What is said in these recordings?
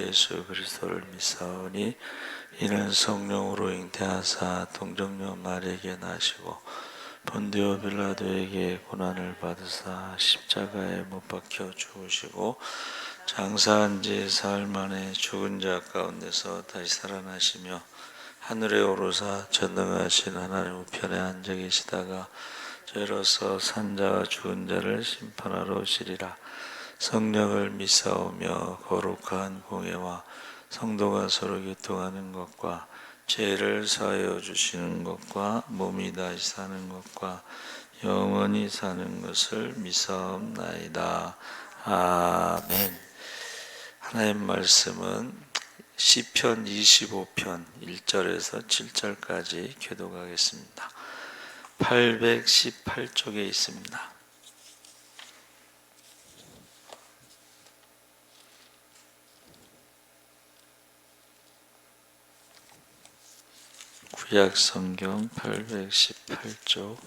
예수 그리스도를 믿사오니 이는 성령으로 잉태하사 동정녀 마리에게 나시고 본디오 빌라도에게 고난을 받으사 십자가에 못 박혀 죽으시고 장사한 지 사흘 만에 죽은 자 가운데서 다시 살아나시며 하늘에 오르사 전능하신 하나님 우편에 앉아 계시다가 죄로서 산자와 죽은 자를 심판하러 오시리라. 성령을 믿사오며 거룩한 공예와 성도가 서로 교통하는 것과 죄를 사하여 주시는 것과 몸이 다시 사는 것과 영원히 사는 것을 믿사옵나이다. 아멘. 하나님 말씀은 시편 25편 1절에서 7절까지 교독하겠습니다. 818쪽에 있습니다. 구약성경 818쪽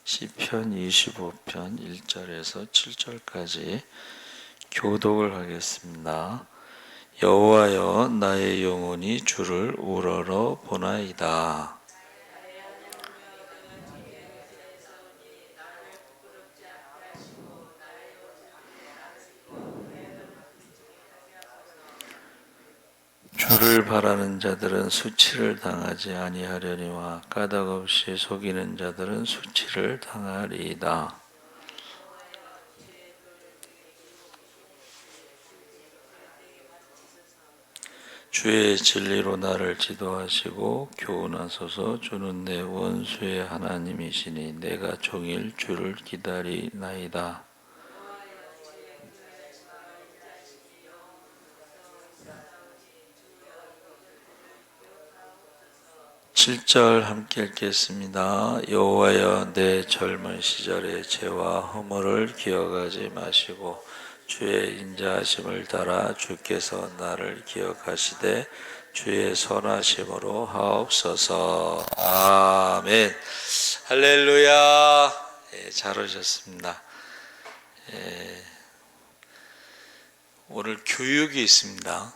시편 25편 1절에서 7절까지 교독을 하겠습니다. 여호와여, 나의 영혼이 주를 우러러 보나이다. 주를 바라는 자들은 수치를 당하지 아니하려니와 까닭없이 속이는 자들은 수치를 당하리이다. 주의 진리로 나를 지도하시고 교훈하소서. 주는 내 원수의 하나님이시니 내가 종일 주를 기다리나이다. 7절 함께 읽겠습니다. 여호와여, 내 젊은 시절의 죄와 허물을 기억하지 마시고 주의 인자하심을 따라 주께서 나를 기억하시되 주의 선하심으로 하옵소서. 아멘. 할렐루야. 잘 오셨습니다. 오늘 교육이 있습니다.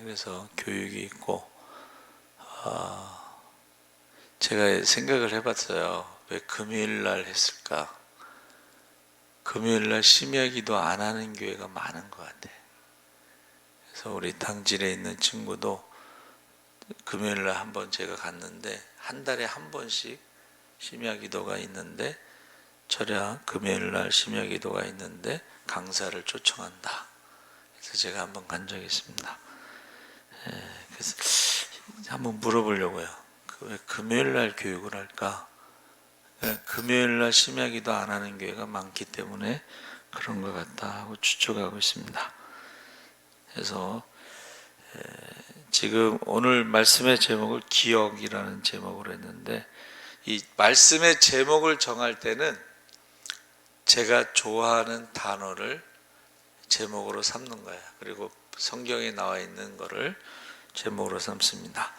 그래서 교육이 있고 제가 생각을 해봤어요. 왜 금요일날 했을까? 금요일날 심야기도 안 하는 교회가 많은 것 같아. 그래서 우리 당진에 있는 친구도 금요일날 한 번 제가 갔는데 한 달에 한 번씩 심야기도가 있는데 철야 금요일날 심야기도가 있는데 강사를 초청한다. 그래서 제가 한번 간 적이 있습니다. 그래서 한번 물어보려고요. 왜 금요일날 교육을 할까? 금요일날 심야기도 안 하는 교회가 많기 때문에 그런 것 같다 하고 추측하고 있습니다. 그래서 지금 오늘 말씀의 제목을 기억이라는 제목으로 했는데 이 말씀의 제목을 정할 때는 제가 좋아하는 단어를 제목으로 삼는 거예요. 그리고 성경에 나와 있는 거를 제목으로 삼습니다.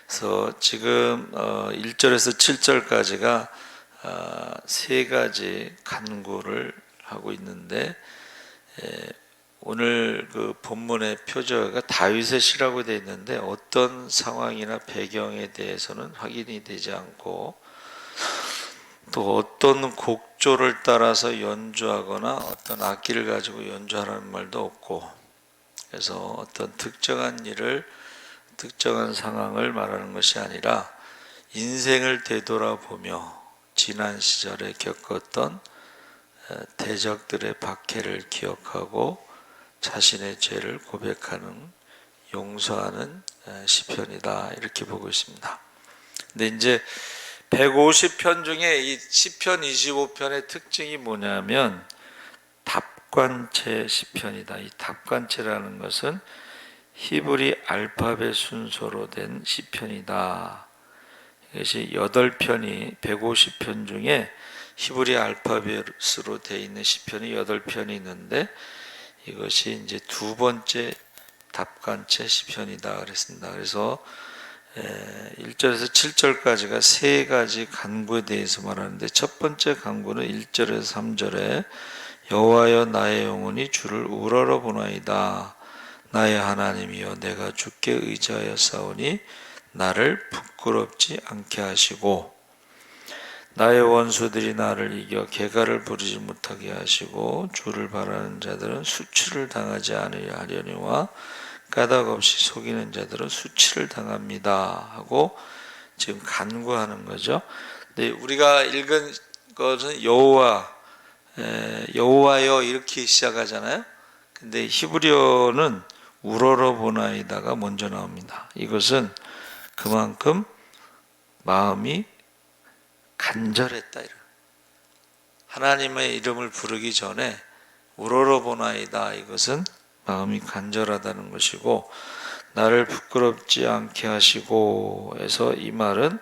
그래서 지금 1절에서 7절까지가 세 가지 간구를 하고 있는데 오늘 그 본문의 표저가 다윗의 시라고 되어 있는데 어떤 상황이나 배경에 대해서는 확인이 되지 않고 또 어떤 곡조를 따라서 연주하거나 어떤 악기를 가지고 연주하라는 말도 없고 그래서 어떤 특정한 일을 특정한 상황을 말하는 것이 아니라 인생을 되돌아보며 지난 시절에 겪었던 대적들의 박해를 기억하고 자신의 죄를 고백하는 용서하는 시편이다 이렇게 보고 있습니다. 근데 이제 150편 중에 이 시편 25편의 특징이 뭐냐면 답관체 시편이다. 이 답관체라는 것은 히브리 알파벳 순서로 된 시편이다. 이것이 8편이 150편 중에 히브리 알파벳으로 되어 있는 시편이 8편이 있는데 이것이 이제 두 번째 답관체 시편이다 그랬습니다. 그래서 1절에서 7절까지가 세 가지 간구에 대해서 말하는데 첫 번째 간구는 1절에서 3절에 여호와여, 나의 영혼이 주를 우러러 보나이다. 나의 하나님이여 내가 주께 의지하여 싸우니 나를 부끄럽지 않게 하시고 나의 원수들이 나를 이겨 개가를 부르지 못하게 하시고 주를 바라는 자들은 수치를 당하지 않으려니와 까닭 없이 속이는 자들은 수치를 당합니다 하고 지금 간구하는 거죠. 근데 우리가 읽은 것은 여호와여 이렇게 시작하잖아요. 근데 히브리어는 우러러 보나이다가 먼저 나옵니다. 이것은 그만큼 마음이 간절했다. 하나님의 이름을 부르기 전에 우러러 보나이다. 이것은 마음이 간절하다는 것이고 나를 부끄럽지 않게 하시고 해서 이 말은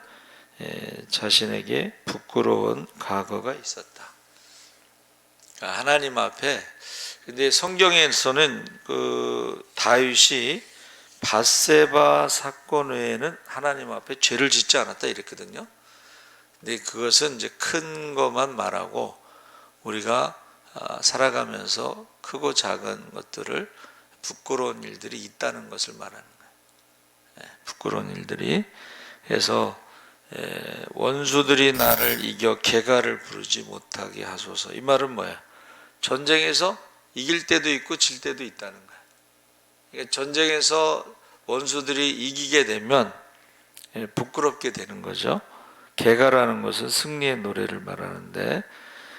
자신에게 부끄러운 과거가 있었다. 그러니까 하나님 앞에 근데 성경에서는 그 다윗이 밧세바 사건 외에는 하나님 앞에 죄를 짓지 않았다 이랬거든요. 근데 그것은 이제 큰 것만 말하고 우리가 살아가면서 크고 작은 것들을 부끄러운 일들이 있다는 것을 말하는 거예요. 부끄러운 일들이. 그래서 원수들이 나를 이겨 개가를 부르지 못하게 하소서. 이 말은 뭐야? 전쟁에서 이길 때도 있고 질 때도 있다는 거야. 그러니까 전쟁에서 원수들이 이기게 되면 부끄럽게 되는 거죠. 개가라는 것은 승리의 노래를 말하는데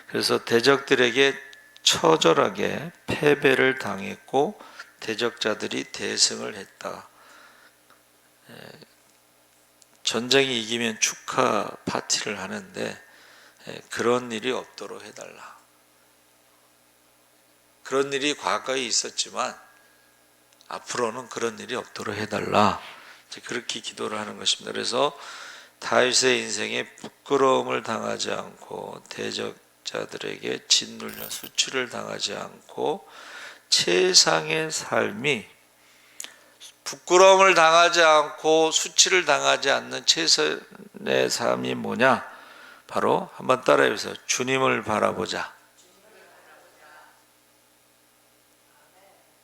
그래서 대적들에게 처절하게 패배를 당했고 대적자들이 대승을 했다. 전쟁이 이기면 축하 파티를 하는데 그런 일이 없도록 해달라. 그런 일이 과거에 있었지만 앞으로는 그런 일이 없도록 해달라. 그렇게 기도를 하는 것입니다. 그래서 다윗의 인생에 부끄러움을 당하지 않고 대적자들에게 짓눌려 수치를 당하지 않고 최상의 삶이 부끄러움을 당하지 않고 수치를 당하지 않는 최선의 삶이 뭐냐? 바로 한번 따라해보세요. 주님을 바라보자.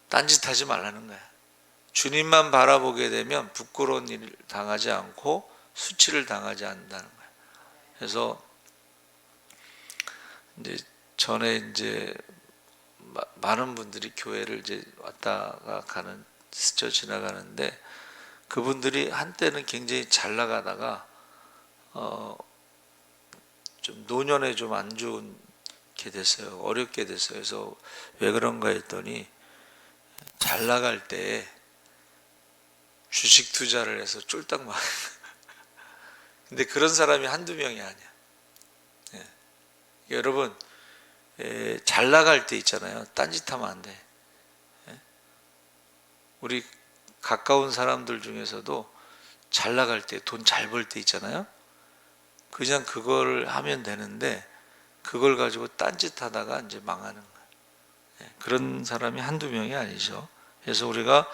딴짓하지 말라는 거야. 주님만 바라보게 되면 부끄러운 일을 당하지 않고 수치를 당하지 않는다는 거야. 그래서 이제 전에 이제 많은 분들이 교회를 이제 왔다가 가는 스쳐 지나가는데 그분들이 한때는 굉장히 잘 나가다가 좀 노년에 좀 안 좋게 됐어요. 어렵게 됐어요. 그래서 왜 그런가 했더니 잘 나갈 때 주식 투자를 해서 쫄딱 막 근데 그런 사람이 한두 명이 아니야. 여러분 잘 나갈 때 있잖아요. 딴짓하면 안 돼. 우리 가까운 사람들 중에서도 잘 나갈 때, 돈 잘 벌 때 있잖아요. 그냥 그걸 하면 되는데 그걸 가지고 딴짓하다가 이제 망하는 거예요. 그런 사람이 한두 명이 아니죠. 그래서 우리가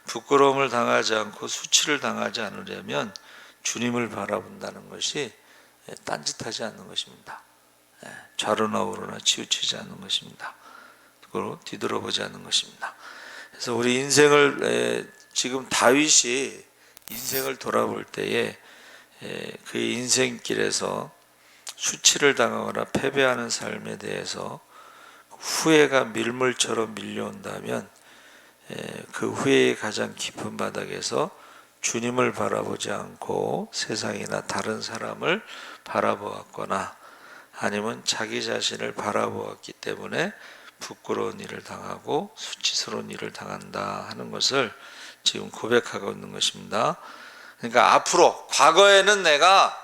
부끄러움을 당하지 않고 수치를 당하지 않으려면 주님을 바라본다는 것이 딴짓하지 않는 것입니다. 좌로나 우로나 치우치지 않는 것입니다. 그리고 뒤돌아보지 않는 것입니다. 그래서 우리 인생을 지금 다윗이 인생을 돌아볼 때에 그 인생길에서 수치를 당하거나 패배하는 삶에 대해서 후회가 밀물처럼 밀려온다면 그 후회의 가장 깊은 바닥에서 주님을 바라보지 않고 세상이나 다른 사람을 바라보았거나 아니면 자기 자신을 바라보았기 때문에 부끄러운 일을 당하고 수치스러운 일을 당한다 하는 것을 지금 고백하고 있는 것입니다. 그러니까 앞으로 과거에는 내가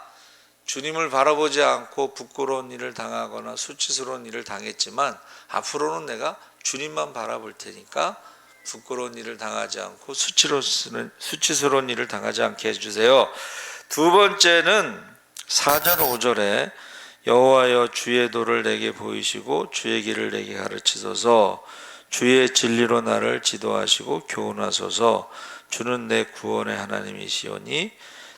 주님을 바라보지 않고 부끄러운 일을 당하거나 수치스러운 일을 당했지만 앞으로는 내가 주님만 바라볼 테니까 부끄러운 일을 당하지 않고 수치스러운 일을 당하지 않게 해주세요. 두 번째는 4절 5절에 여호와여 주의 도를 내게 보이시고 주의 길을 내게 가르치소서 주의 진리로 나를 지도하시고 교훈하소서 주는 내 구원의 하나님이시오니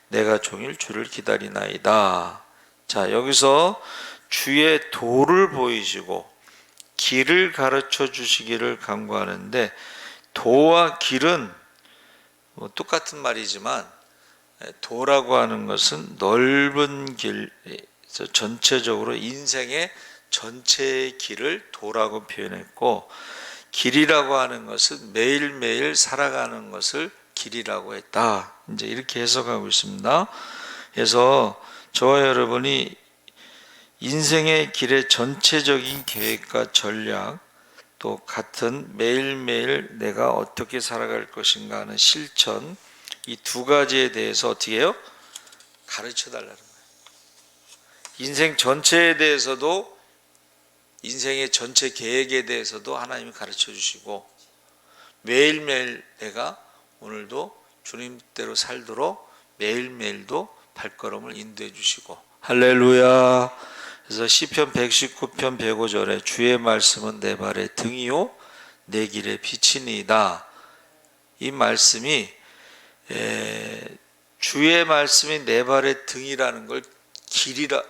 내가 종일 주를 기다리나이다. 자, 여기서 주의 도를 보이시고 길을 가르쳐 주시기를 간구하는데 도와 길은 뭐 똑같은 말이지만 도라고 하는 것은 넓은 길, 전체적으로 인생의 전체의 길을 도라고 표현했고, 길이라고 하는 것은 매일매일 살아가는 것을 길이라고 했다. 이제 이렇게 해석하고 있습니다. 그래서 저와 여러분이 인생의 길의 전체적인 계획과 전략, 또 같은 매일매일 내가 어떻게 살아갈 것인가 하는 실천, 이 두 가지에 대해서 어떻게 해요? 가르쳐 달라는 거예요. 인생 전체에 대해서도, 인생의 전체 계획에 대해서도 하나님이 가르쳐 주시고, 매일매일 내가 오늘도 주님대로 살도록 매일매일도 발걸음을 인도해 주시고, 할렐루야. 그래서 시편 119편 105절에 주의 말씀은 내 발의 등이요 내 길의 빛이니이다. 이 말씀이 주의 말씀이 내 발의 등이라는 걸 길이라,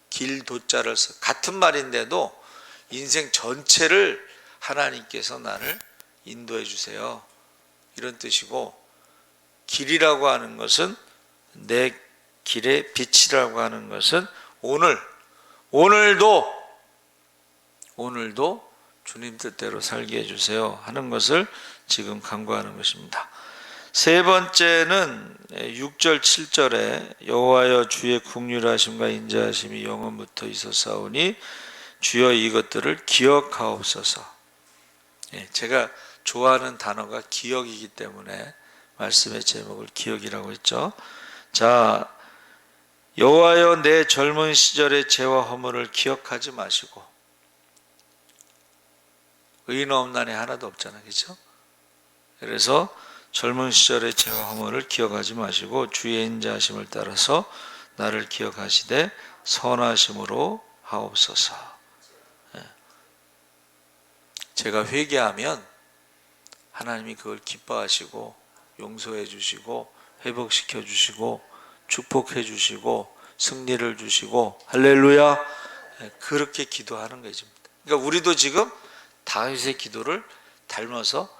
길도자를 써. 같은 말인데도 인생 전체를 하나님께서 나를 인도해 주세요, 이런 뜻이고, 길이라고 하는 것은, 내 길의 빛이라고 하는 것은 오늘도 주님 뜻대로 살게 해주세요 하는 것을 지금 강구하는 것입니다. 세 번째는 6절 7절에 여호와여 주의 긍휼하심과 인자하심이 영원부터 있었사오니 주여 이것들을 기억하옵소서. 제가 좋아하는 단어가 기억이기 때문에 말씀의 제목을 기억이라고 했죠. 자, 여호와여 내 젊은 시절의 죄와 허물을 기억하지 마시고. 의인 없나니 하나도 없잖아, 그렇죠? 그래서 젊은 시절의 죄와 허물을 기억하지 마시고 주의 인자하심을 따라서 나를 기억하시되 선하심으로 하옵소서. 제가 회개하면 하나님이 그걸 기뻐하시고 용서해 주시고 회복시켜 주시고 축복해 주시고 승리를 주시고, 할렐루야, 그렇게 기도하는 것입니다. 그러니까 우리도 지금 다윗의 기도를 닮아서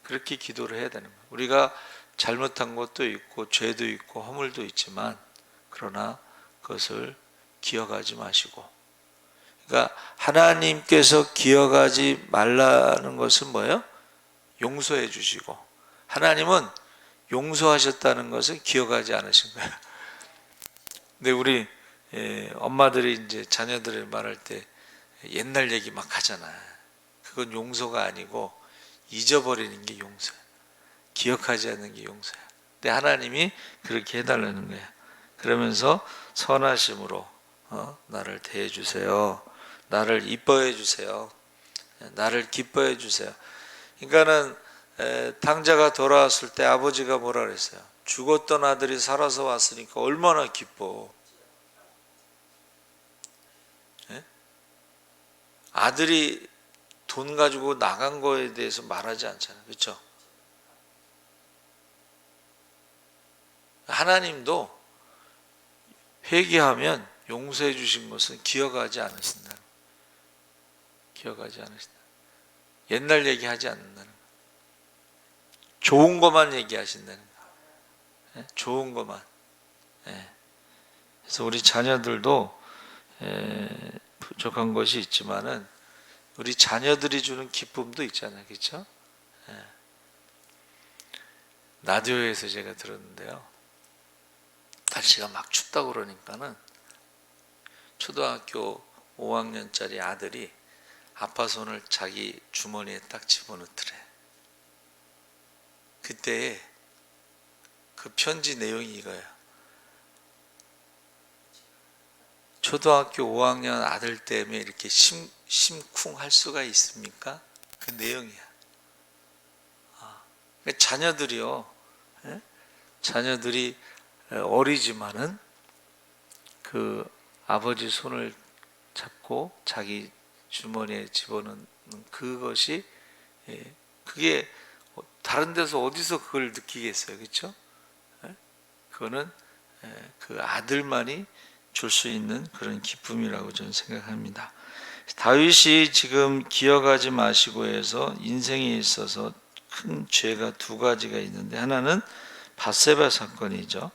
그렇게 기도를 해야 되는 거예요. 우리가 잘못한 것도 있고 죄도 있고 허물도 있지만, 그러나 그것을 기억하지 마시고, 그러니까 하나님께서 기억하지 말라는 것은 뭐예요? 용서해 주시고, 하나님은 용서하셨다는 것은 기억하지 않으신 거예요. 근데 우리 엄마들이 이제 자녀들을 말할 때 옛날 얘기 막 하잖아. 그건 용서가 아니고 잊어버리는 게 용서야. 기억하지 않는 게 용서야. 근데 하나님이 그렇게 해달라는 거야. 그러면서 선하심으로 나를 대해 주세요. 나를 이뻐해 주세요. 나를 기뻐해 주세요. 그러니까는 당자가 돌아왔을 때 아버지가 뭐라 그랬어요? 죽었던 아들이 살아서 왔으니까 얼마나 기뻐. 아들이 돈 가지고 나간 거에 대해서 말하지 않잖아요, 그렇죠? 하나님도 회개하면 용서해 주신 것은 기억하지 않으신다. 기억하지 않으신다. 옛날 얘기하지 않는다는 거. 좋은 것만 얘기하신다는 거. 좋은 것만. 그래서 우리 자녀들도 부족한 것이 있지만은 우리 자녀들이 주는 기쁨도 있잖아요, 그렇죠? 라디오에서 제가 들었는데요. 날씨가 막 춥다고 그러니까는 초등학교 5학년짜리 아들이 아빠 손을 자기 주머니에 딱 집어넣더래. 그때 그 편지 내용이 이거예요. 초등학교 5학년 아들 때문에 이렇게 심쿵할 수가 있습니까? 그 내용이야. 자녀들이요, 자녀들이 어리지만은 그 아버지 손을 잡고 자기 주머니에 집어넣는 그것이, 그게 다른 데서 어디서 그걸 느끼겠어요, 그렇죠? 그거는 그 아들만이 줄 수 있는 그런 기쁨이라고 저는 생각합니다. 다윗이 지금 기억하지 마시고 해서 인생에 있어서 큰 죄가 두 가지가 있는데, 하나는 밧세바 사건이죠.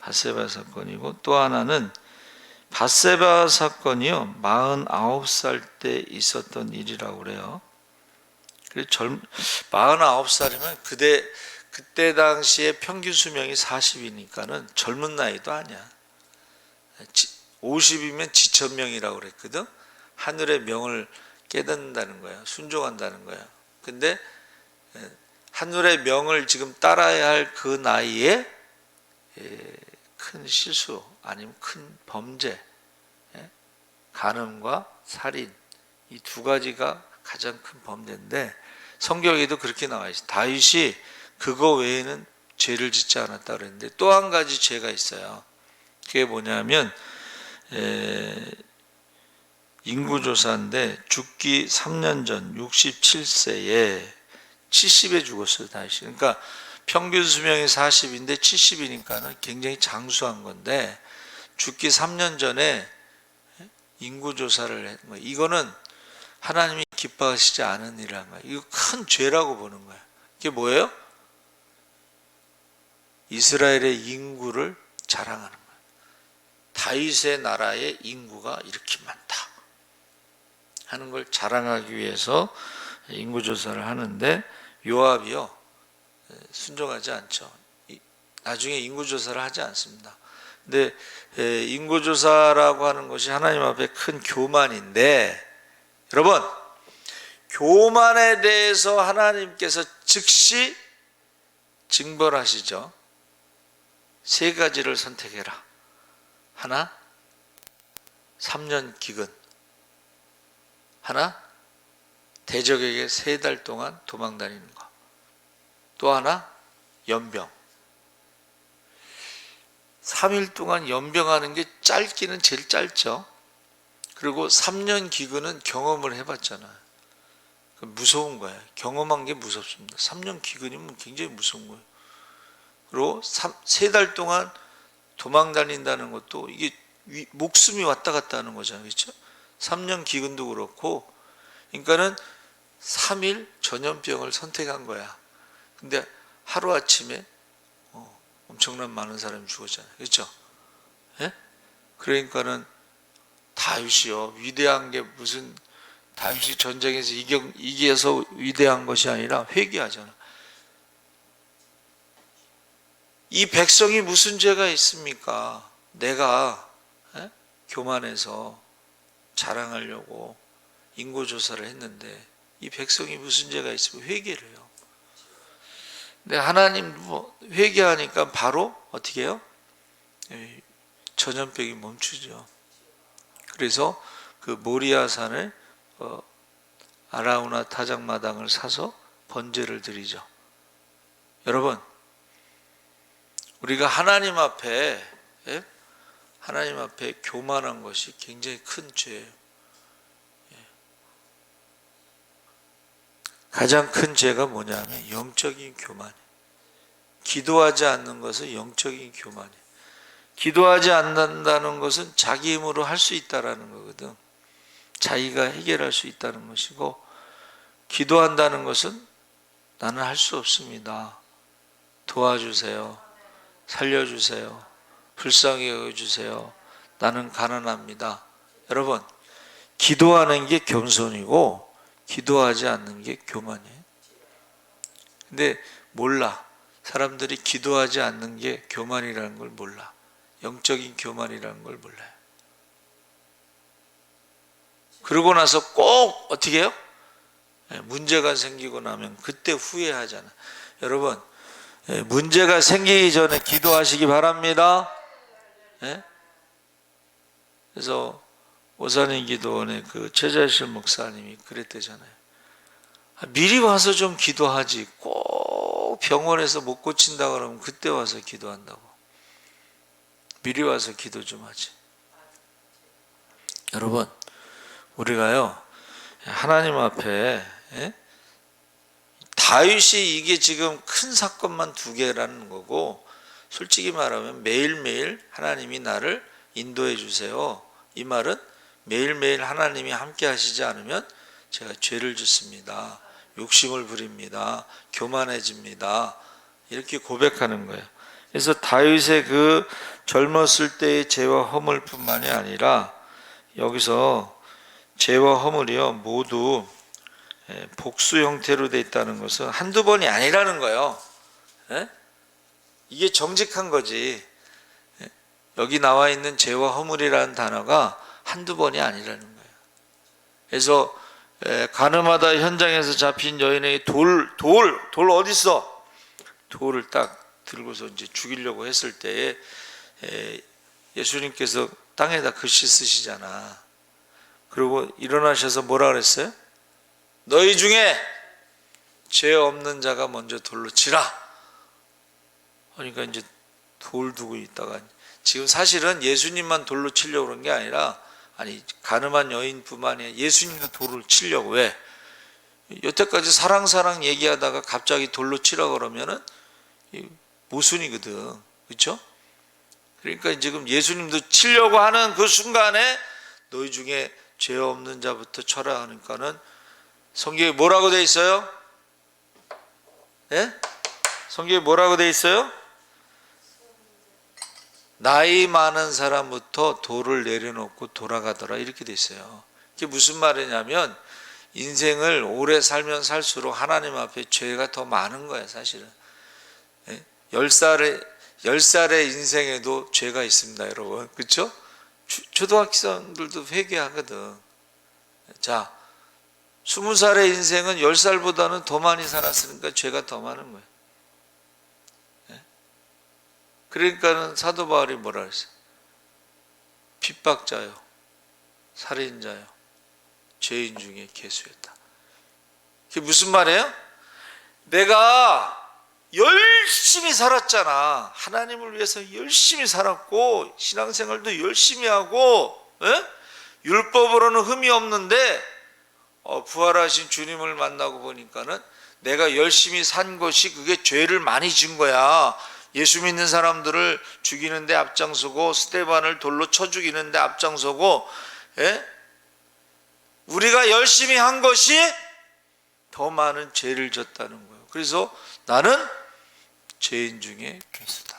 밧세바 사건이고, 또 하나는 밧세바 사건이요 49살 때 있었던 일이라고 그래요. 49살이면 그때 당시에 평균 수명이 40이니까는 젊은 나이도 아니야. 50이면 지천명이라고 그랬거든. 하늘의 명을 깨닫는다는 거야. 순종한다는 거야. 근데 하늘의 명을 지금 따라야 할 그 나이에 큰 실수 아니면 큰 범죄, 간음과 살인, 이 두 가지가 가장 큰 범죄인데, 성경에도 그렇게 나와 있어요. 다윗이 그거 외에는 죄를 짓지 않았다 그랬는데, 또 한 가지 죄가 있어요. 그게 뭐냐면 인구조사인데, 죽기 3년 전 67세에 70에 죽었어요, 다윗이. 그러니까 평균 수명이 40인데 70이니까는 굉장히 장수한 건데, 죽기 3년 전에 인구조사를 했는 거예요. 이거는 하나님이 기뻐하시지 않은 일이란 거예요. 이거 큰 죄라고 보는 거예요. 이게 뭐예요? 이스라엘의 인구를 자랑하는 거예요. 다윗의 나라의 인구가 이렇게 많다 하는 걸 자랑하기 위해서 인구조사를 하는데, 요압이요 순종하지 않죠. 나중에 인구조사를 하지 않습니다. 근데 인구조사라고 하는 것이 하나님 앞에 큰 교만인데, 여러분, 교만에 대해서 하나님께서 즉시 징벌하시죠. 세 가지를 선택해라. 하나, 3년 기근. 하나, 대적에게 3달 동안 도망다니는 거. 또 하나, 연병. 3일 동안 연병하는 게 짧기는 제일 짧죠. 그리고 3년 기근은 경험을 해봤잖아요. 무서운 거예요. 경험한 게 무섭습니다. 3년 기근이면 굉장히 무서운 거예요. 그리고 3달 동안 도망 다닌다는 것도 이게 목숨이 왔다 갔다 하는 거잖아요. 그렇죠? 3년 기근도 그렇고, 그러니까는 3일 전염병을 선택한 거야. 근데 하루아침에 엄청난 많은 사람이 죽었잖아요. 그렇죠? 예? 그러니까는 다윗이요 위대한 게 무슨, 다윗이 전쟁에서 이겨서 위대한 것이 아니라 회개하잖아. 이 백성이 무슨 죄가 있습니까? 내가 교만해서 자랑하려고 인구조사를 했는데, 이 백성이 무슨 죄가 있으면 회개를 해요. 근데 하나님 회개하니까 바로 어떻게 해요? 전염병이 멈추죠. 그래서 그 모리아산을 아라우나 타작마당을 사서 번제를 드리죠. 여러분, 우리가 하나님 앞에 교만한 것이 굉장히 큰 죄예요. 가장 큰 죄가 뭐냐면 영적인 교만이에요. 기도하지 않는 것은 영적인 교만이에요. 기도하지 않는다는 것은 자기 힘으로 할 수 있다라는 거거든. 자기가 해결할 수 있다는 것이고, 기도한다는 것은 나는 할 수 없습니다. 도와주세요. 살려주세요. 불쌍히 여겨주세요. 나는 가난합니다. 여러분, 기도하는 게 겸손이고 기도하지 않는 게 교만이에요. 근데 몰라. 사람들이 기도하지 않는 게 교만이라는 걸 몰라. 영적인 교만이라는 걸 몰라요. 그러고 나서 꼭 어떻게 해요? 문제가 생기고 나면 그때 후회하잖아. 여러분, 문제가 생기기 전에 기도하시기 바랍니다. 그래서 오산인 기도원의 그 최자실 목사님이 그랬대잖아요. 미리 와서 좀 기도하지, 꼭 병원에서 못 고친다 그러면 그때 와서 기도한다고. 미리 와서 기도 좀 하지. 여러분, 우리가요 하나님 앞에 다윗이 이게 지금 큰 사건만 2개라는 거고, 솔직히 말하면 매일매일 하나님이 나를 인도해 주세요. 이 말은 매일매일 하나님이 함께 하시지 않으면 제가 죄를 짓습니다. 욕심을 부립니다. 교만해집니다. 이렇게 고백하는 거예요. 그래서 다윗의 그 젊었을 때의 죄와 허물뿐만이 아니라 여기서 죄와 허물이요 모두 복수 형태로 되어 있다는 것은 한두 번이 아니라는 거예요. 이게 정직한 거지. 여기 나와 있는 죄와 허물이라는 단어가 한두 번이 아니라는 거예요. 그래서 가늠하다 현장에서 잡힌 여인에게 돌 어디 있어? 돌을 딱 들고서 이제 죽이려고 했을 때에 예수님께서 땅에다 글씨 쓰시잖아. 그리고 일어나셔서 뭐라 그랬어요? 너희 중에 죄 없는 자가 먼저 돌로 치라. 그러니까 이제 돌 두고 있다가 지금 사실은 예수님만 돌로 치려고 그런 게 아니라 아니 가늠한 여인뿐만 아니라 예수님도 돌을 치려고. 왜? 여태까지 사랑 얘기하다가 갑자기 돌로 치라 그러면은 모순이거든. 그렇죠? 그러니까 지금 예수님도 치려고 하는 그 순간에 너희 중에 죄 없는 자부터 쳐라 하니까는 성경에 뭐라고 돼 있어요? 예? 성경에 뭐라고 돼 있어요? 나이 많은 사람부터 돌을 내려놓고 돌아가더라 이렇게 돼 있어요. 이게 무슨 말이냐면 인생을 오래 살면 살수록 하나님 앞에 죄가 더 많은 거예요. 사실은 10살의 인생에도 죄가 있습니다. 여러분 그렇죠? 초등학생들도 회개하거든. 자 20살의 인생은 10살보다는 더 많이 살았으니까 죄가 더 많은 거예요. 그러니까는 사도 바울이 뭐라 그랬어요? 핍박자요, 살인자요, 죄인 중에 괴수였다. 그게 무슨 말이에요? 내가 열심히 살았잖아. 하나님을 위해서 열심히 살았고 신앙생활도 열심히 하고 율법으로는 흠이 없는데 부활하신 주님을 만나고 보니까는 내가 열심히 산 것이 그게 죄를 많이 진 거야. 예수 믿는 사람들을 죽이는데 앞장서고 스데반을 돌로 쳐 죽이는데 앞장서고 우리가 열심히 한 것이 더 많은 죄를 졌다는 거예요. 그래서 나는 죄인 중에 괴수다.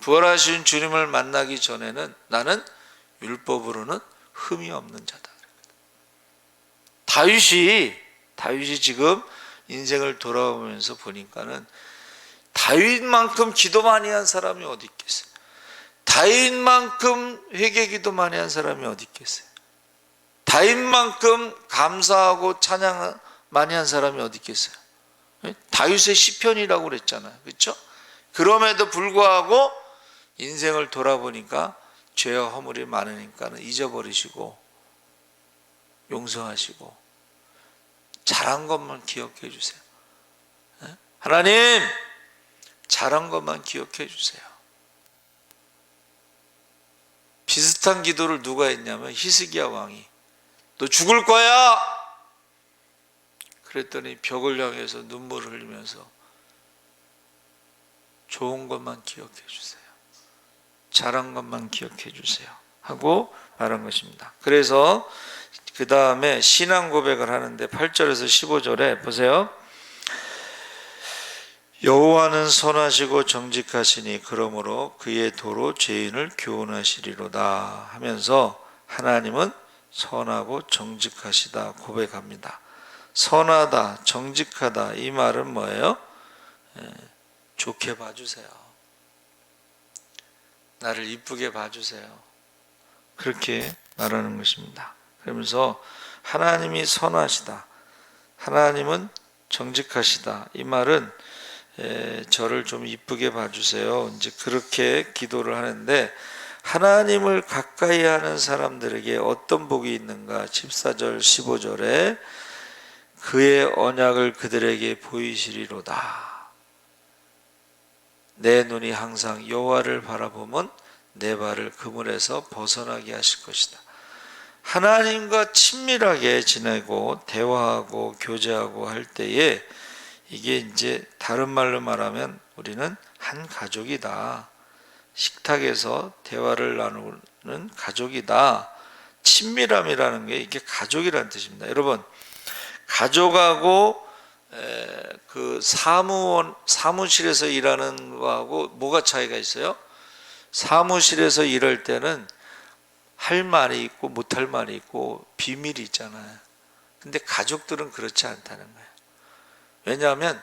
부활하신 주님을 만나기 전에는 나는 율법으로는 흠이 없는 자다. 다윗이 지금 인생을 돌아보면서 보니까는 다윗만큼 기도 많이 한 사람이 어디 있겠어요? 다윗만큼 회개 기도 많이 한 사람이 어디 있겠어요? 다윗만큼 감사하고 찬양 많이 한 사람이 어디 있겠어요? 다윗의 시편이라고 그랬잖아요. 그렇죠? 그럼에도 불구하고 인생을 돌아보니까 죄와 허물이 많으니까 잊어버리시고 용서하시고 잘한 것만 기억해 주세요. 하나님 잘한 것만 기억해 주세요. 비슷한 기도를 누가 했냐면 히스기야 왕이 너 죽을 거야. 그랬더니 벽을 향해서 눈물을 흘리면서 좋은 것만 기억해 주세요. 잘한 것만 기억해 주세요. 하고 말한 것입니다. 그래서 그 다음에 신앙 고백을 하는데 8절에서 15절에 보세요. 여호와는 선하시고 정직하시니 그러므로 그의 도로 죄인을 교훈하시리로다 하면서 하나님은 선하고 정직하시다 고백합니다. 선하다, 정직하다 이 말은 뭐예요? 좋게 봐주세요. 나를 이쁘게 봐주세요. 그렇게 말하는 것입니다. 그러면서 하나님이 선하시다, 하나님은 정직하시다 이 말은 저를 좀 이쁘게 봐주세요. 이제 그렇게 기도를 하는데 하나님을 가까이 하는 사람들에게 어떤 복이 있는가? 14절 15절에 그의 언약을 그들에게 보이시리로다. 내 눈이 항상 여호와를 바라보면 내 발을 그물에서 벗어나게 하실 것이다. 하나님과 친밀하게 지내고 대화하고 교제하고 할 때에 이게 이제 다른 말로 말하면 우리는 한 가족이다. 식탁에서 대화를 가족이다. 친밀함이라는 게 이게 가족이라는 뜻입니다. 여러분, 가족하고 그 사무실에서 일하는 거하고 뭐가 차이가 있어요? 사무실에서 일할 때는 할 말이 있고 못할 말이 있고 비밀이 있잖아요. 근데 가족들은 그렇지 않다는 거예요. 왜냐하면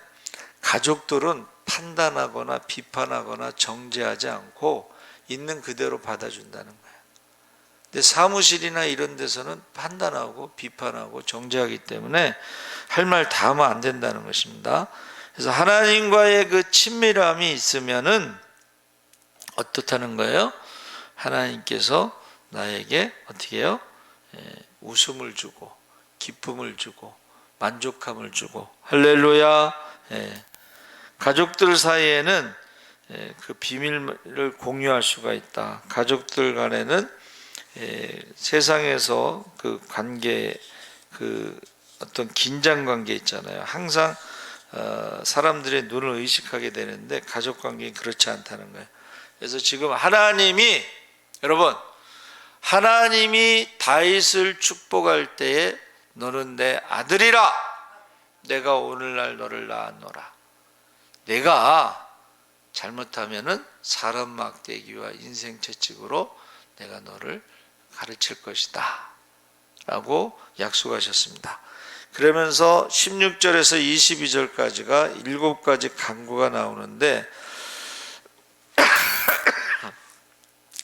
가족들은 판단하거나 비판하거나 정죄하지 않고 있는 그대로 받아준다는 거예요. 근데 사무실이나 이런 데서는 판단하고 비판하고 정죄하기 때문에 할 말 다 하면 안 된다는 것입니다. 그래서 하나님과의 그 친밀함이 있으면은 어떻다는 거예요? 하나님께서 나에게 어떻게 해요? 웃음을 주고 기쁨을 주고 만족함을 주고 할렐루야. 가족들 사이에는 그 비밀을 공유할 수가 있다. 가족들 간에는 세상에서 그 관계 그 어떤 긴장 관계 있잖아요. 항상 사람들의 눈을 의식하게 되는데 가족 관계는 그렇지 않다는 거예요. 그래서 지금 하나님이 여러분 하나님이 다윗을 축복할 때에 너는 내 아들이라 내가 오늘날 너를 낳았노라. 내가 잘못하면은 사람 막대기와 인생 채찍으로 내가 너를 가르칠 것이다 라고 약속하셨습니다. 그러면서 16절에서 22절까지가 7가지 간구가 나오는데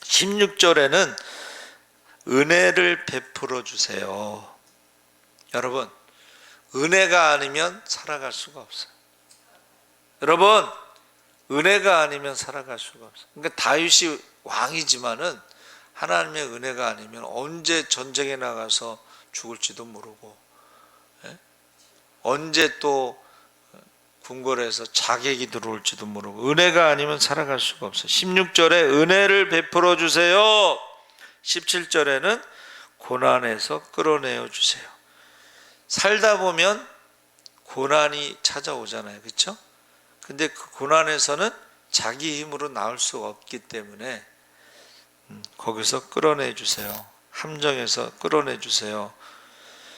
16절에는 은혜를 베풀어 주세요. 여러분, 은혜가 아니면 살아갈 수가 없어요. 여러분, 은혜가 아니면 살아갈 수가 없어요. 그러니까 다윗이 왕이지만은 하나님의 은혜가 아니면 언제 전쟁에 나가서 죽을지도 모르고, 언제 또 궁궐에서 자객이 들어올지도 모르고, 은혜가 아니면 살아갈 수가 없어요. 16절에 은혜를 베풀어 주세요. 17절에는 고난에서 끌어내어 주세요. 살다 보면 고난이 찾아오잖아요. 그렇죠? 근데 그 고난에서는 자기 힘으로 나올 수가 없기 때문에 거기서 끌어내 주세요. 함정에서 끌어내 주세요.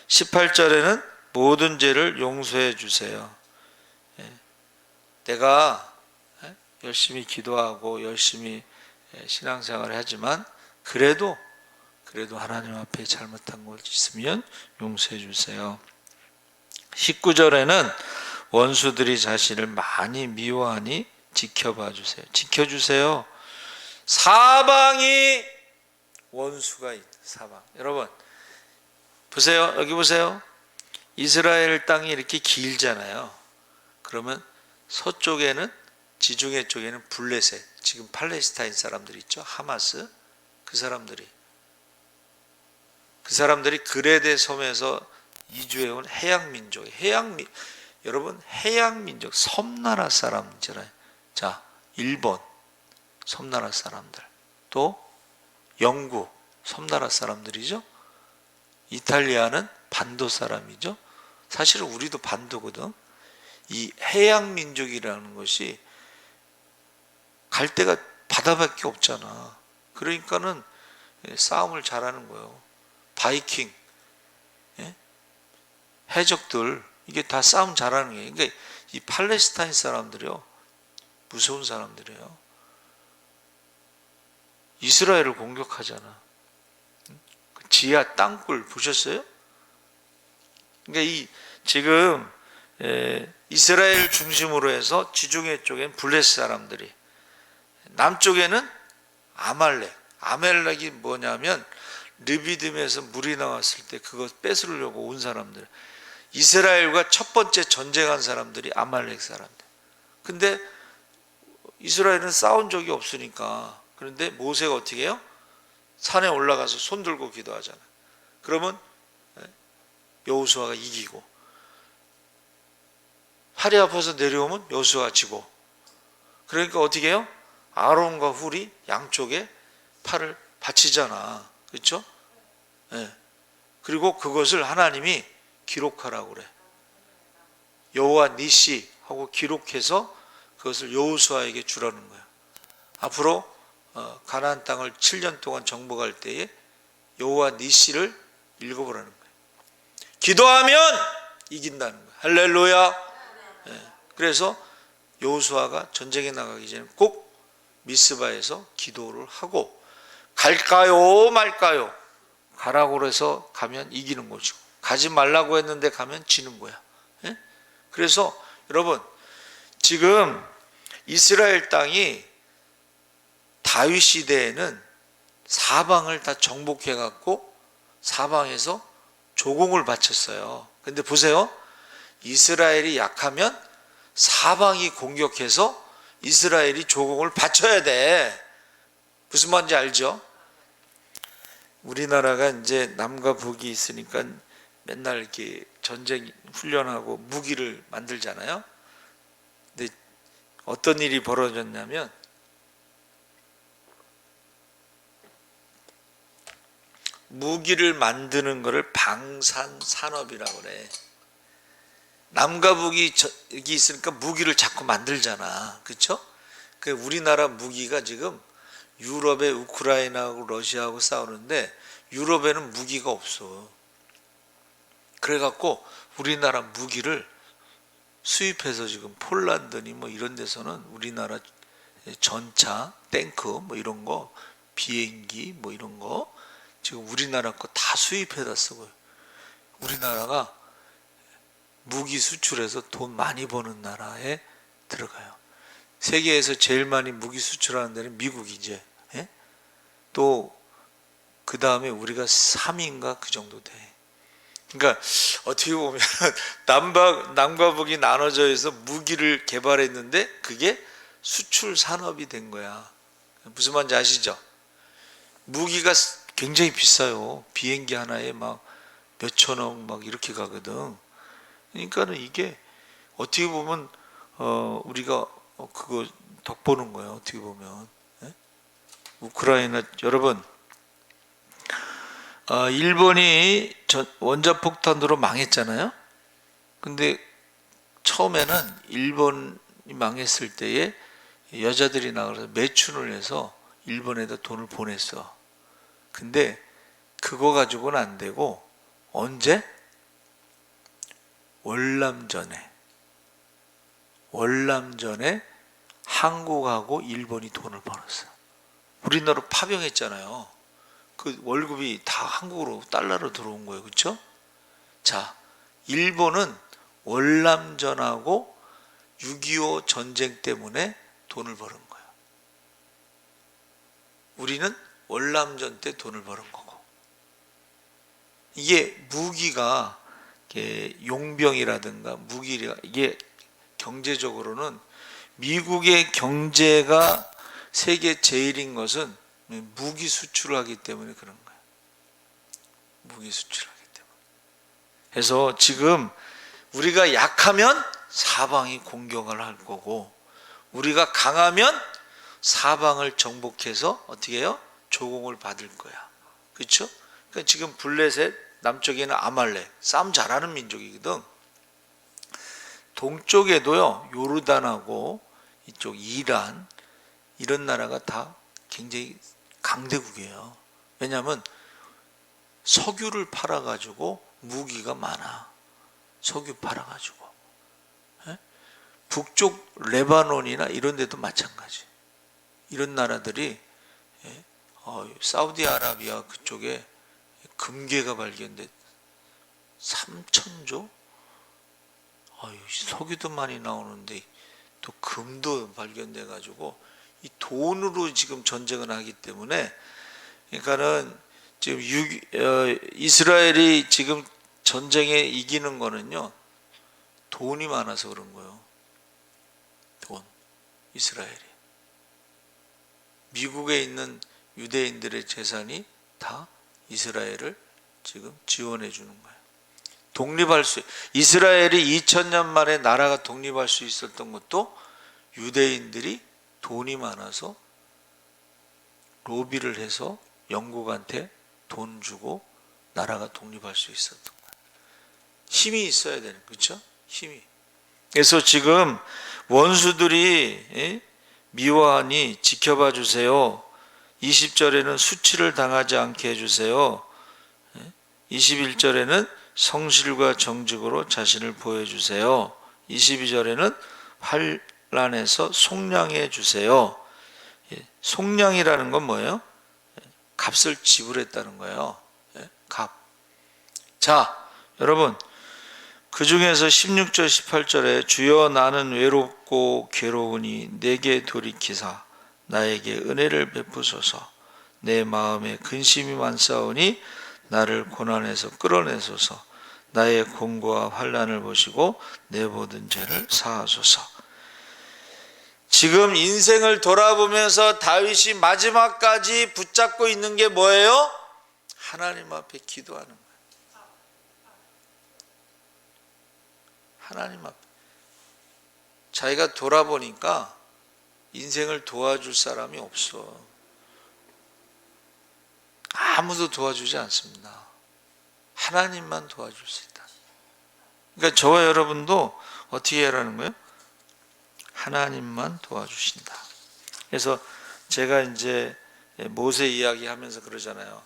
18절에는 모든 죄를 용서해 주세요. 내가 열심히 기도하고 열심히 신앙생활을 하지만 그래도 하나님 앞에 잘못한 것 있으면 용서해 주세요. 19절에는 원수들이 자신을 많이 미워하니 지켜봐 주세요. 지켜주세요. 사방이 원수가 있다. 사방. 여러분 보세요. 여기 보세요. 이스라엘 땅이 이렇게 길잖아요. 그러면 서쪽에는 지중해 쪽에는 블레셋, 지금 팔레스타인 사람들이 있죠. 하마스. 그 사람들이 그레데 섬에서 이주해온 해양민족, 여러분 해양민족, 섬나라 사람이잖아요. 자, 일본 섬나라 사람들, 또 영국 섬나라 사람들이죠. 이탈리아는 반도 사람이죠. 사실은 우리도 반도거든. 이 해양민족이라는 것이 갈 데가 바다밖에 없잖아. 그러니까는 싸움을 잘하는 거예요. 바이킹, 해적들, 이게 다 싸움 잘하는 거예요. 그러니까 이 팔레스타인 사람들이요, 무서운 사람들이에요. 이스라엘을 공격하잖아. 지하 땅굴 보셨어요? 그러니까 이 지금 이스라엘 중심으로 해서 지중해 쪽엔 블레셋 사람들이, 남쪽에는 아말렉이 뭐냐면 르비딤에서 물이 나왔을 때 그거 뺏으려고 온 사람들, 이스라엘과 첫 번째 전쟁한 사람들이 아말렉 사람들. 근데 이스라엘은 싸운 적이 없으니까. 그런데 모세가 어떻게 해요? 산에 올라가서 손 들고 기도하잖아요. 그러면 여호수아가 이기고, 팔이 아파서 내려오면 여호수아가 지고. 그러니까 어떻게 해요? 아론과 훌이 양쪽에 팔을 받치잖아. 그렇죠? 그리고 그것을 하나님이 기록하라고 그래. 여호와 니시 하고 기록해서 그것을 여호수아에게 주라는 거야. 앞으로 가나안 땅을 7년 동안 정복할 때에 여호와 니시를 읽어보라는 거예요. 기도하면 이긴다는 거예요. 할렐루야. 예. 그래서 여호수아가 전쟁에 나가기 전에 꼭 미스바에서 기도를 하고, 갈까요 말까요? 가라고 그래서 가면 이기는 것이고, 가지 말라고 했는데 가면 지는 거야. 예? 그래서 여러분, 지금 이스라엘 땅이 다윗 시대에는 사방을 다 정복해 갖고 사방에서 조공을 바쳤어요. 근데 보세요, 이스라엘이 약하면 사방이 공격해서 이스라엘이 조공을 바쳐야 돼. 무슨 말인지 알죠? 우리나라가 이제 남과 북이 있으니까 맨날 이렇게 전쟁 훈련하고 무기를 만들잖아요. 근데 어떤 일이 벌어졌냐면, 무기를 만드는 것을 방산산업이라고 그래. 남과 북이 여기 있으니까 무기를 자꾸 만들잖아. 그렇죠? 그 우리나라 무기가 지금 유럽의 우크라이나하고 러시아하고 싸우는데 유럽에는 무기가 없어. 그래갖고 우리나라 무기를 수입해서 지금 폴란드니 뭐 이런 데서는 우리나라 전차, 탱크 뭐 이런 거, 비행기 뭐 이런 거 지금 우리나라 거 다 수입해다 쓰고요. 우리나라가 무기 수출해서 돈 많이 버는 나라에 들어가요. 세계에서 제일 많이 무기 수출하는 데는 미국이지. 예? 또 그 다음에 우리가 3위인가 그 정도 돼. 그러니까 어떻게 보면 남과 북이 나눠져 있어 무기를 개발했는데 그게 수출 산업이 된 거야. 무슨 말인지 아시죠? 무기가 굉장히 비싸요. 비행기 하나에 막 몇천억 막 이렇게 가거든. 그러니까는 이게 어떻게 보면 우리가 그거 덕보는 거예요. 어떻게 보면. 예? 우크라이나 여러분, 일본이 원자폭탄으로 망했잖아요. 근데 처음에는 일본이 망했을 때에 여자들이 나가서 매춘을 해서 일본에다 돈을 보냈어. 근데 그거 가지고는 안 되고 언제? 월남전에 한국하고 일본이 돈을 벌었어. 우리나라 파병했잖아요. 그 월급이 다 한국으로 달러로 들어온 거예요. 그렇죠? 자, 일본은 월남전하고 6.25 전쟁 때문에 돈을 버는 거예요. 우리는 월남전 때 돈을 버는 거고. 이게 무기가 용병이라든가 무기가 이게 경제적으로는 미국의 경제가 세계 제일인 것은 무기 수출을 하기 때문에 그런 거예요. 무기 수출을 하기 때문에. 그래서 지금 우리가 약하면 사방이 공격을 할 거고, 우리가 강하면 사방을 정복해서 어떻게 해요? 조공을 받을 거야. 그렇죠? 그러니까 지금 블레셋, 남쪽에는 아말렉, 싸움 잘하는 민족이거든. 동쪽에도요, 요르단하고 이쪽 이란 이런 나라가 다 굉장히 강대국이에요. 왜냐하면 석유를 팔아가지고 무기가 많아. 석유 팔아가지고. 북쪽 레바논이나 이런 데도 마찬가지. 이런 나라들이 사우디아라비아 그쪽에 금괴가 발견돼 3,000조? 석유도 많이 나오는데 또 금도 발견돼 가지고 이 돈으로 지금 전쟁을 하기 때문에, 그러니까는 지금 이스라엘이 지금 전쟁에 이기는 거는요, 돈이 많아서 그런 거예요. 돈. 이스라엘이. 미국에 있는 유대인들의 재산이 다 이스라엘을 지금 지원해 주는 거예요. 이스라엘이 2000년 만에 나라가 독립할 수 있었던 것도 유대인들이 돈이 많아서 로비를 해서 영국한테 돈 주고 나라가 독립할 수 있었던 거예요. 힘이 있어야 되는, 그렇죠? 힘이. 그래서 지금 원수들이 미워하니 지켜봐 주세요. 20절에는 수치를 당하지 않게 해주세요. 21절에는 성실과 정직으로 자신을 보여주세요. 22절에는 환난에서 속량해 주세요. 속량이라는 건 뭐예요? 값을 지불했다는 거예요. 값. 자, 여러분, 그 중에서 16절 18절에 주여 나는 외롭고 괴로우니 내게 돌이키사 나에게 은혜를 베푸소서. 내 마음에 근심이 많사오니 나를 고난에서 끌어내소서. 나의 공고와 환난을 보시고 내 모든 죄를 사하소서. 지금 인생을 돌아보면서 다윗이 마지막까지 붙잡고 있는 게 뭐예요? 하나님 앞에 기도하는 거예요. 하나님 앞에. 자기가 돌아보니까 인생을 도와줄 사람이 없어. 아무도 도와주지 않습니다. 하나님만 도와줄 수 있다. 그러니까 저와 여러분도 어떻게 하라는 거예요? 하나님만 도와주신다. 그래서 제가 이제 모세 이야기 하면서 그러잖아요.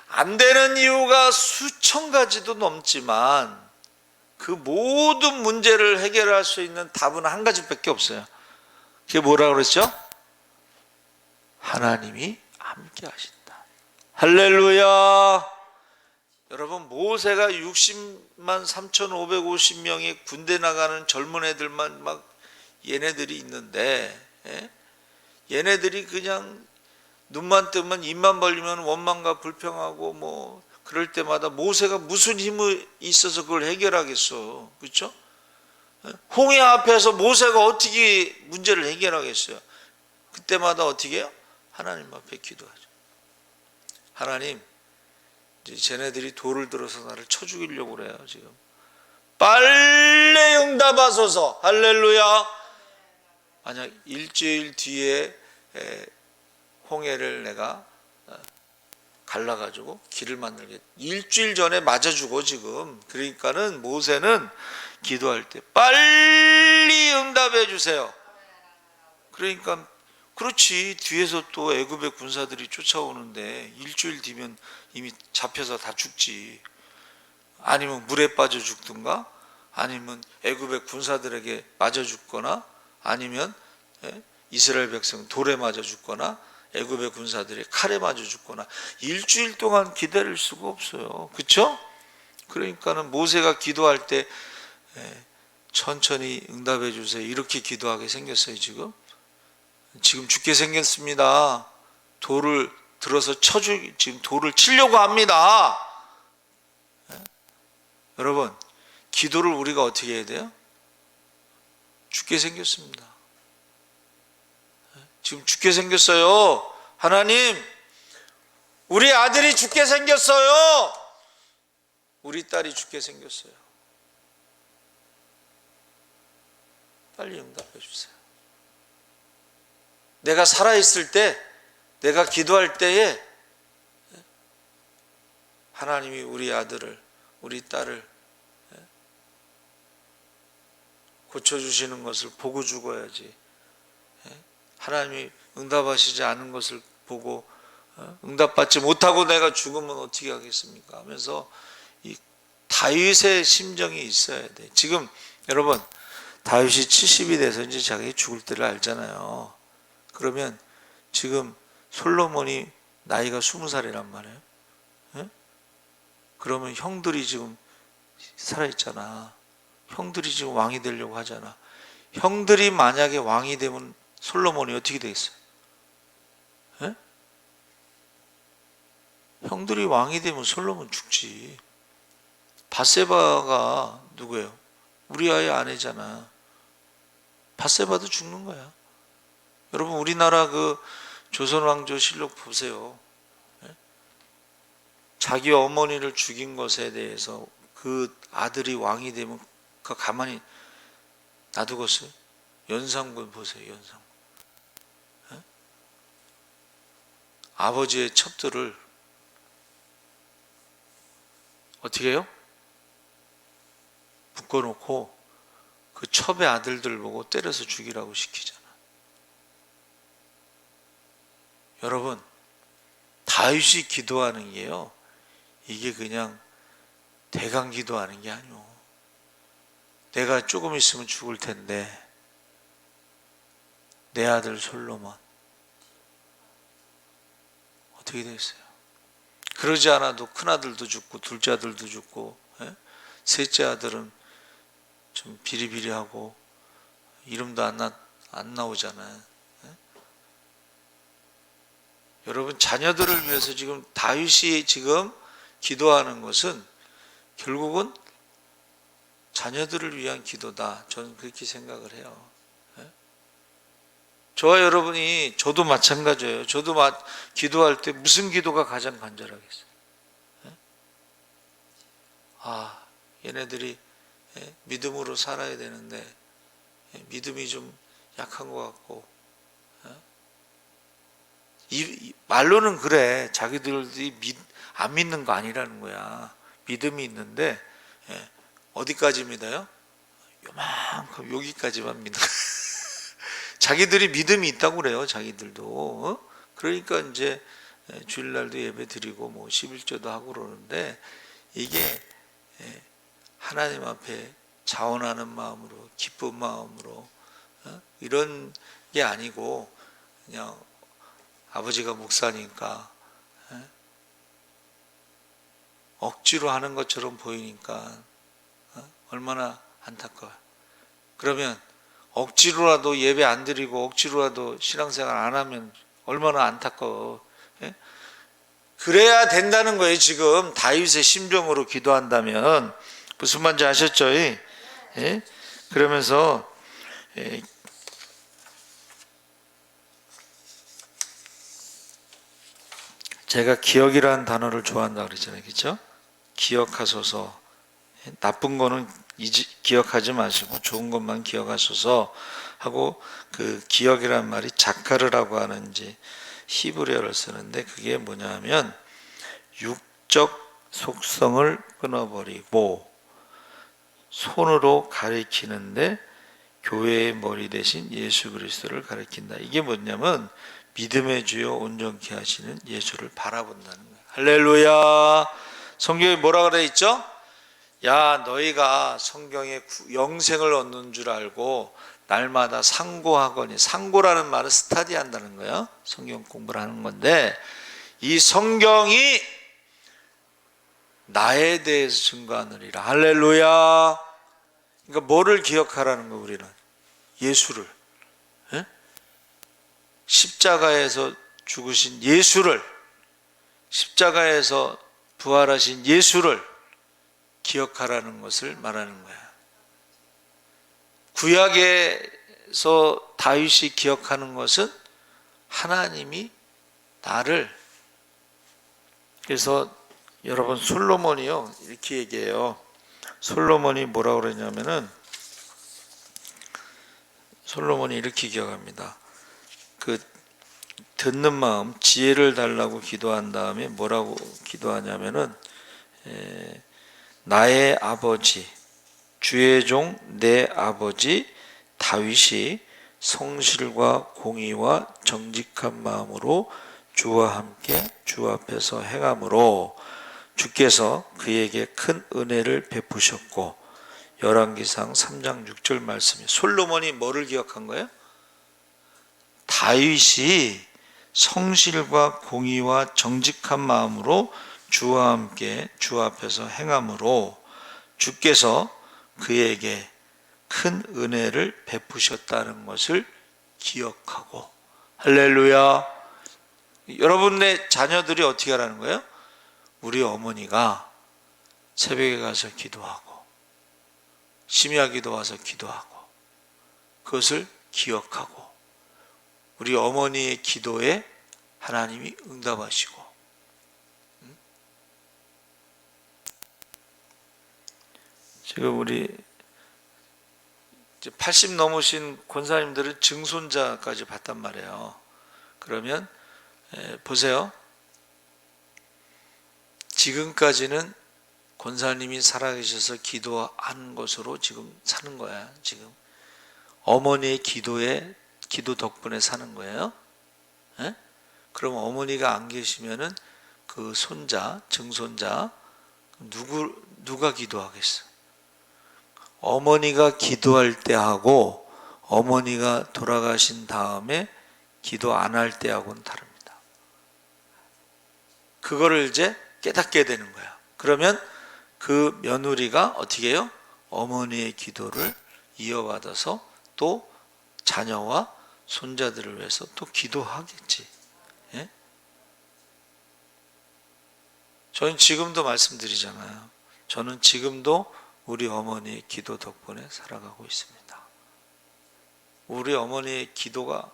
안 되는 이유가 수천 가지도 넘지만 그 모든 문제를 해결할 수 있는 답은 한 가지밖에 없어요. 그게 뭐라고 그랬죠? 하나님이 함께 하신다. 할렐루야. 여러분, 모세가 60만 3,550명이 군대 나가는 젊은 애들만 막 얘네들이 있는데, 얘네들이 그냥 눈만 뜨면 입만 벌리면 원망과 불평하고 뭐 그럴 때마다 모세가 무슨 힘이 있어서 그걸 해결하겠어. 그렇죠? 홍해 앞에서 모세가 어떻게 문제를 해결하겠어요? 그때마다 어떻게 해요? 하나님 앞에 기도하죠. 하나님, 이제 쟤네들이 돌을 들어서 나를 쳐 죽이려고 그래요. 지금 빨리 응답하소서. 할렐루야. 만약 일주일 뒤에 홍해를 내가 갈라가지고 길을 만들게, 일주일 전에 맞아 죽어 지금. 그러니까는 모세는 기도할 때 빨리 응답해 주세요. 그러니까 그렇지, 뒤에서 또 애굽의 군사들이 쫓아오는데 일주일 뒤면 이미 잡혀서 다 죽지. 아니면 물에 빠져 죽든가, 아니면 애굽의 군사들에게 맞아 죽거나, 아니면 이스라엘 백성 돌에 맞아 죽거나, 애굽의 군사들이 칼에 맞아 죽거나. 일주일 동안 기다릴 수가 없어요. 그렇죠? 그러니까는 모세가 기도할 때 천천히 응답해 주세요 이렇게 기도하게 생겼어요. 지금 죽게 생겼습니다. 돌을 들어서 지금 돌을 치려고 합니다. 여러분, 기도를 우리가 어떻게 해야 돼요? 죽게 생겼습니다. 지금 죽게 생겼어요. 하나님, 우리 아들이 죽게 생겼어요. 우리 딸이 죽게 생겼어요. 빨리 응답해 주세요. 내가 살아있을 때, 내가 기도할 때에 하나님이 우리 아들을, 우리 딸을 고쳐주시는 것을 보고 죽어야지. 하나님이 응답하시지 않은 것을 보고 응답받지 못하고 내가 죽으면 어떻게 하겠습니까? 하면서 이 다윗의 심정이 있어야 돼. 지금 여러분, 다윗이 70이 돼서 이제 자기 죽을 때를 알잖아요. 그러면 지금 솔로몬이 나이가 20살이란 말이에요. 그러면 형들이 지금 살아있잖아. 형들이 지금 왕이 되려고 하잖아. 형들이 만약에 왕이 되면 솔로몬이 어떻게 되겠어요? 형들이 왕이 되면 솔로몬 죽지. 밧세바가 누구예요? 우리아의 아내잖아. 밧세바도 죽는 거야. 여러분, 우리나라 그 조선왕조실록 보세요. 자기 어머니를 죽인 것에 대해서 그 아들이 왕이 되면 그 가만히 놔두겠어요? 연산군 보세요. 연산군. 아버지의 첩들을 어떻게 해요? 묶어놓고 그 첩의 아들들 보고 때려서 죽이라고 시키잖아. 여러분, 다윗이 기도하는 게요, 이게 그냥 대강 기도하는 게 아니오. 내가 조금 있으면 죽을 텐데 내 아들 솔로몬 어떻게 되겠어요? 그러지 않아도 큰아들도 죽고 둘째 아들도 죽고, 셋째 아들은 좀 비리비리하고 이름도 안 나오잖아요. 여러분, 자녀들을 위해서 지금 다윗이 지금 기도하는 것은 결국은 자녀들을 위한 기도다. 저는 그렇게 생각을 해요. 저와 여러분이, 저도 마찬가지예요. 저도 기도할 때 무슨 기도가 가장 간절하겠어요? 얘네들이 믿음으로 살아야 되는데 믿음이 좀 약한 것 같고, 말로는 그래. 자기들이 안 믿는 거 아니라는 거야. 믿음이 있는데 어디까지 믿어요? 요만큼 여기까지만 믿는 거야. 자기들이 믿음이 있다고 그래요. 자기들도. 그러니까 이제 주일날도 예배 드리고 뭐 11조도 하고 그러는데, 이게 하나님 앞에 자원하는 마음으로, 기쁜 마음으로 이런 게 아니고, 그냥 아버지가 목사니까 억지로 하는 것처럼 보이니까 얼마나 안타까워요. 그러면 억지로라도 예배 안 드리고 억지로라도 신앙생활 안 하면 얼마나 안타까워. 그래야 된다는 거예요. 지금 다윗의 심정으로 기도한다면. 무슨 말인지 아셨죠? 그러면서 제가 기억이라는 단어를 좋아한다 그랬잖아요. 그렇죠? 기억하소서. 나쁜 거는 기억하지 마시고 좋은 것만 기억하소서 하고, 그 기억이란 말이 자카르라고 하는 이제 히브리어를 쓰는데, 그게 뭐냐면 육적 속성을 끊어버리고 손으로 가리키는데 교회의 머리 대신 예수 그리스도를 가리킨다. 이게 뭐냐면 믿음의 주요 온전케 하시는 예수를 바라본다는 거예요. 할렐루야. 성경에 뭐라 그래 있죠? 야, 너희가 성경에 영생을 얻는 줄 알고 날마다 상고하거니. 상고라는 말은 스타디 한다는 거예요. 성경 공부를 하는 건데, 이 성경이 나에 대해서 증거하느니라. 할렐루야. 그러니까 뭐를 기억하라는 거예요? 우리는 예수를, 십자가에서 죽으신 예수를, 십자가에서 부활하신 예수를 기억하라는 것을 말하는 거야. 구약에서 다윗이 기억하는 것은 하나님이 나를, 그래서 여러분 솔로몬이요 이렇게 얘기해요. 솔로몬이 뭐라고 그러냐면은, 솔로몬이 이렇게 기억합니다. 그 듣는 마음, 지혜를 달라고 기도한 다음에 뭐라고 기도하냐면은, 나의 아버지, 주의 종 내 아버지 다윗이 성실과 공의와 정직한 마음으로 주와 함께 주 앞에서 행함으로 주께서 그에게 큰 은혜를 베푸셨고. 열왕기상 3장 6절 말씀이, 솔로몬이 뭐를 기억한 거예요? 다윗이 성실과 공의와 정직한 마음으로 주와 함께 주 앞에서 행함으로 주께서 그에게 큰 은혜를 베푸셨다는 것을 기억하고. 할렐루야. 여러분의 자녀들이 어떻게 하라는 거예요? 우리 어머니가 새벽에 가서 기도하고 심야 기도 와서 기도하고 그것을 기억하고, 우리 어머니의 기도에 하나님이 응답하시고. 지금 우리 80 넘으신 권사님들은 증손자까지 봤단 말이에요. 그러면 보세요. 지금까지는 권사님이 살아계셔서 기도한 것으로 지금 사는 거야. 지금 어머니의 기도 덕분에 사는 거예요. 그럼 어머니가 안 계시면은 그 손자, 증손자 누가 기도하겠어? 어머니가 기도할 때 하고 어머니가 돌아가신 다음에 기도 안 할 때하고는 다릅니다. 그거를 이제 깨닫게 되는 거야. 그러면 그 며느리가 어떻게 해요? 어머니의 기도를 이어받아서 또 자녀와 손자들을 위해서 또 기도하겠지. 예? 저는 지금도 말씀드리잖아요. 저는 지금도 우리 어머니의 기도 덕분에 살아가고 있습니다. 우리 어머니의 기도가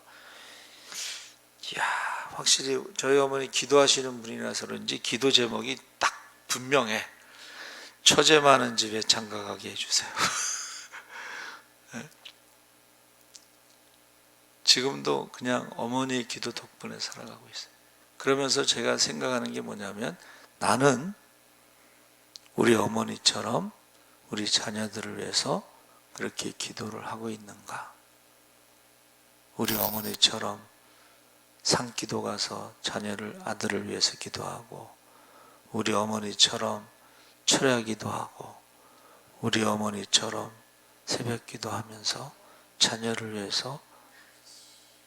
확실히 저희 어머니 기도하시는 분이라서 그런지 기도 제목이 딱 분명해. 처제 많은 집에 장가가게 해주세요. 네? 지금도 그냥 어머니의 기도 덕분에 살아가고 있어요. 그러면서 제가 생각하는 게 뭐냐면, 나는 우리 어머니처럼 우리 자녀들을 위해서 그렇게 기도를 하고 있는가? 우리 어머니처럼 산기도 가서 아들을 위해서 기도하고, 우리 어머니처럼 철야기도 하고, 우리 어머니처럼 새벽기도 하면서 자녀를 위해서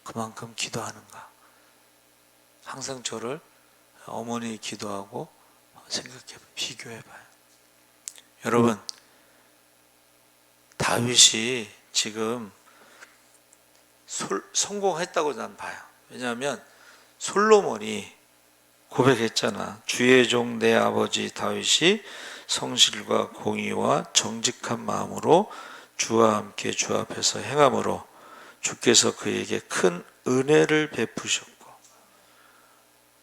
그만큼 기도하는가? 항상 저를 어머니 기도하고 비교해봐요. 여러분, 다윗이 지금 성공했다고 난 봐요. 왜냐하면 솔로몬이 고백했잖아. 주의 종 내 아버지 다윗이 성실과 공의와 정직한 마음으로 주와 함께 주 앞에서 행함으로 주께서 그에게 큰 은혜를 베푸셨고,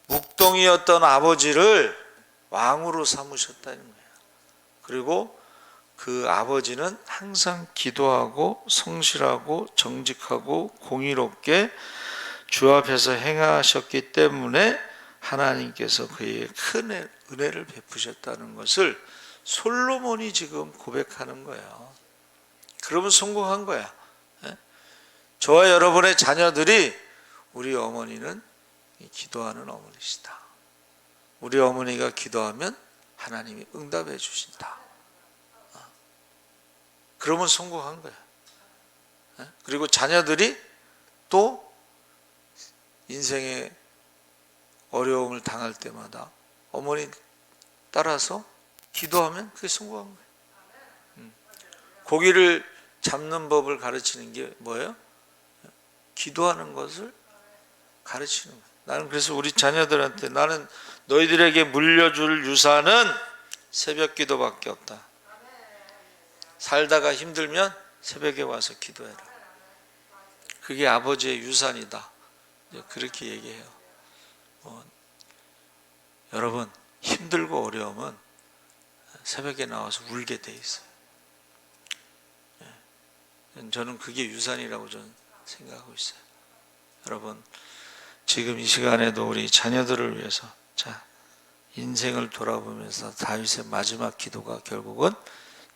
묵동이었던 아버지를 왕으로 삼으셨다는 거예요. 그리고 그 아버지는 항상 기도하고 성실하고 정직하고 공의롭게 주 앞에서 행하셨기 때문에 하나님께서 그에게 큰 은혜를 베푸셨다는 것을 솔로몬이 지금 고백하는 거예요. 그러면 성공한 거야. 저와 여러분의 자녀들이 우리 어머니는 기도하는 어머니시다. 우리 어머니가 기도하면 하나님이 응답해 주신다. 그러면 성공한 거야. 그리고 자녀들이 또 인생의 어려움을 당할 때마다 어머니 따라서 기도하면 그게 성공한 거예요. 고기를 잡는 법을 가르치는 게 뭐예요? 기도하는 것을 가르치는 거예요. 나는 그래서 우리 자녀들한테, 나는 너희들에게 물려줄 유산은 새벽 기도밖에 없다. 살다가 힘들면 새벽에 와서 기도해라. 그게 아버지의 유산이다. 그렇게 얘기해요. 여러분, 힘들고 어려우면 새벽에 나와서 울게 돼 있어요. 저는 그게 유산이라고 저는 생각하고 있어요. 여러분, 지금 이 시간에도 우리 자녀들을 위해서, 인생을 돌아보면서 다윗의 마지막 기도가 결국은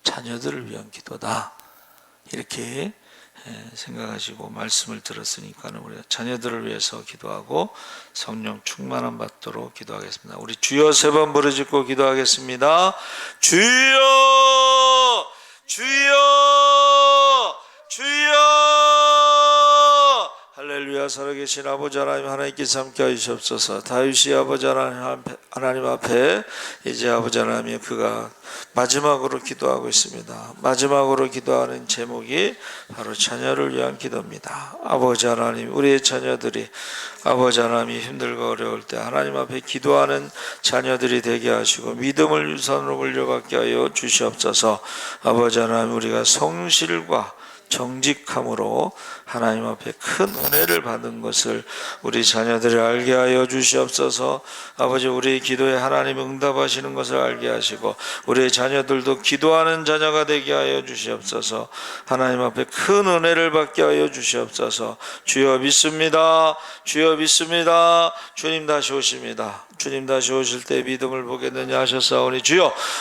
자녀들을 위한 기도다, 이렇게 생각하시고 말씀을 들었으니까는 우리가 자녀들을 위해서 기도하고 성령 충만함 받도록 기도하겠습니다. 우리 주여 세 번 부르짖고 기도하겠습니다. 주여, 주여, 주여. 할렐루야. 살아계신 아버지 하나님, 하나님께서 함께 하시옵소서. 다윗이 아버지 하나님 앞에 이제 아버지 하나님, 그가 마지막으로 기도하고 있습니다. 마지막으로 기도하는 제목이 바로 자녀를 위한 기도입니다. 아버지 하나님, 우리의 자녀들이 아버지 하나님이 힘들고 어려울 때 하나님 앞에 기도하는 자녀들이 되게 하시고 믿음을 유산으로 물려받게 하여 주시옵소서. 아버지 하나님, 우리가 성실과 정직함으로 하나님 앞에 큰 은혜를 받은 것을 우리 자녀들이 알게 하여 주시옵소서. 아버지, 우리 기도에 하나님 응답하시는 것을 알게 하시고 우리의 자녀들도 기도하는 자녀가 되게 하여 주시옵소서. 하나님 앞에 큰 은혜를 받게 하여 주시옵소서. 주여 믿습니다. 주여 믿습니다. 주님 다시 오십니다. 주님 다시 오실 때 믿음을 보겠느냐 하셨사오니 주여